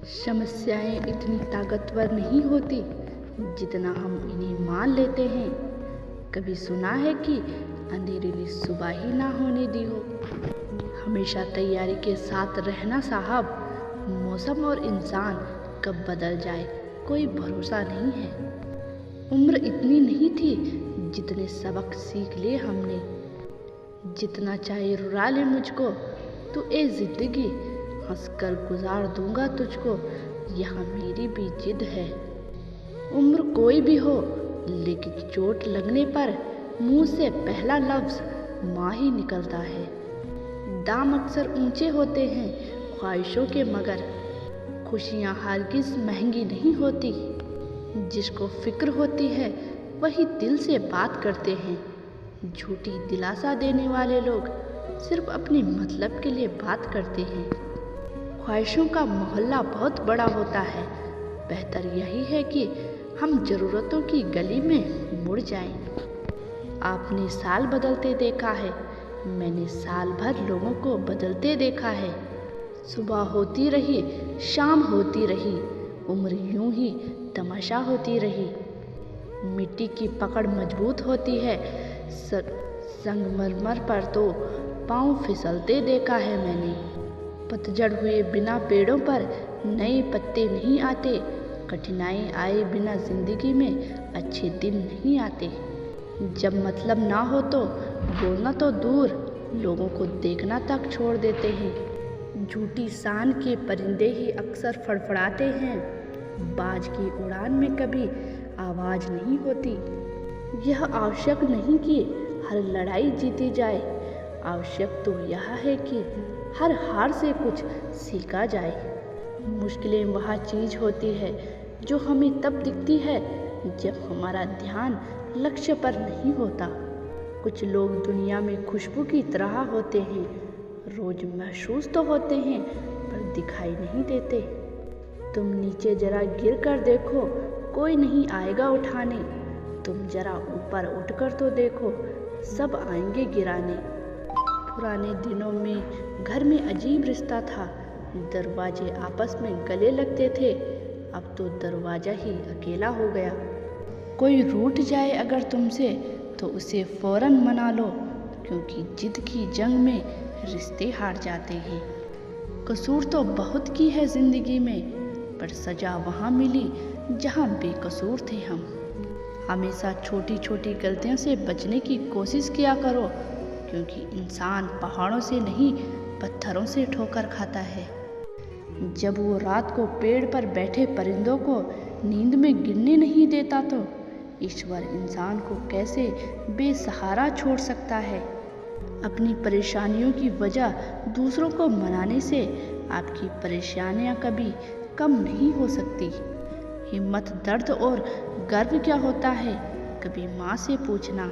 समस्याएं इतनी ताकतवर नहीं होती जितना हम इन्हें मान लेते हैं। कभी सुना है कि अंधेरे ने सुबह ही ना होने दी हो। हमेशा तैयारी के साथ रहना साहब। मौसम और इंसान कब बदल जाए कोई भरोसा नहीं है। उम्र इतनी नहीं थी जितने सबक सीख लिए हमने। जितना चाहे रुला ले मुझको तू ए जिंदगी, हंसकर गुजार दूंगा तुझको, यहाँ मेरी भी जिद है। उम्र कोई भी हो लेकिन चोट लगने पर मुंह से पहला लफ्ज माँ ही निकलता है। दाम अक्सर ऊंचे होते हैं ख्वाहिशों के, मगर खुशियाँ हरगिज़ महंगी नहीं होती। जिसको फिक्र होती है वही दिल से बात करते हैं। झूठी दिलासा देने वाले लोग सिर्फ अपने मतलब के लिए बात करते हैं। ख्वाहिशों का मोहल्ला बहुत बड़ा होता है। बेहतर यही है कि हम ज़रूरतों की गली में मुड़ जाएं। आपने साल बदलते देखा है, मैंने साल भर लोगों को बदलते देखा है। सुबह होती रही, शाम होती रही, उम्र यूं ही तमाशा होती रही। मिट्टी की पकड़ मजबूत होती है, संगमरमर पर तो पाँव फिसलते देखा है मैंने। पतझड़ हुए बिना पेड़ों पर नए पत्ते नहीं आते। कठिनाई आए बिना जिंदगी में अच्छे दिन नहीं आते। जब मतलब ना हो तो बोलना तो दूर, लोगों को देखना तक छोड़ देते हैं। झूठी शान के परिंदे ही अक्सर फड़फड़ाते हैं। बाज की उड़ान में कभी आवाज़ नहीं होती। यह आवश्यक नहीं कि हर लड़ाई जीती जाए, आवश्यक तो यह है कि हर हार से कुछ सीखा जाए। मुश्किलें वह चीज़ होती है जो हमें तब दिखती है जब हमारा ध्यान लक्ष्य पर नहीं होता। कुछ लोग दुनिया में खुशबू की तरह होते हैं, रोज महसूस तो होते हैं पर दिखाई नहीं देते। तुम नीचे जरा गिर कर देखो, कोई नहीं आएगा उठाने। तुम जरा ऊपर उठकर तो देखो, सब आएंगे गिराने। पुराने दिनों में घर में अजीब रिश्ता था, दरवाजे आपस में गले लगते थे। अब तो दरवाजा ही अकेला हो गया। कोई रूठ जाए अगर तुमसे तो उसे फौरन मना लो, क्योंकि जिद की जंग में रिश्ते हार जाते हैं। कसूर तो बहुत की है जिंदगी में, पर सजा वहाँ मिली जहाँ बेकसूर थे हम। हमेशा छोटी छोटी गलतियों से बचने की कोशिश किया करो, क्योंकि इंसान पहाड़ों से नहीं पत्थरों से ठोकर खाता है। जब वो रात को पेड़ पर बैठे परिंदों को नींद में गिरने नहीं देता तो ईश्वर इंसान को कैसे बेसहारा छोड़ सकता है। अपनी परेशानियों की वजह दूसरों को मनाने से आपकी परेशानियां कभी कम नहीं हो सकती। हिम्मत, दर्द और गर्व क्या होता है, कभी माँ से पूछना।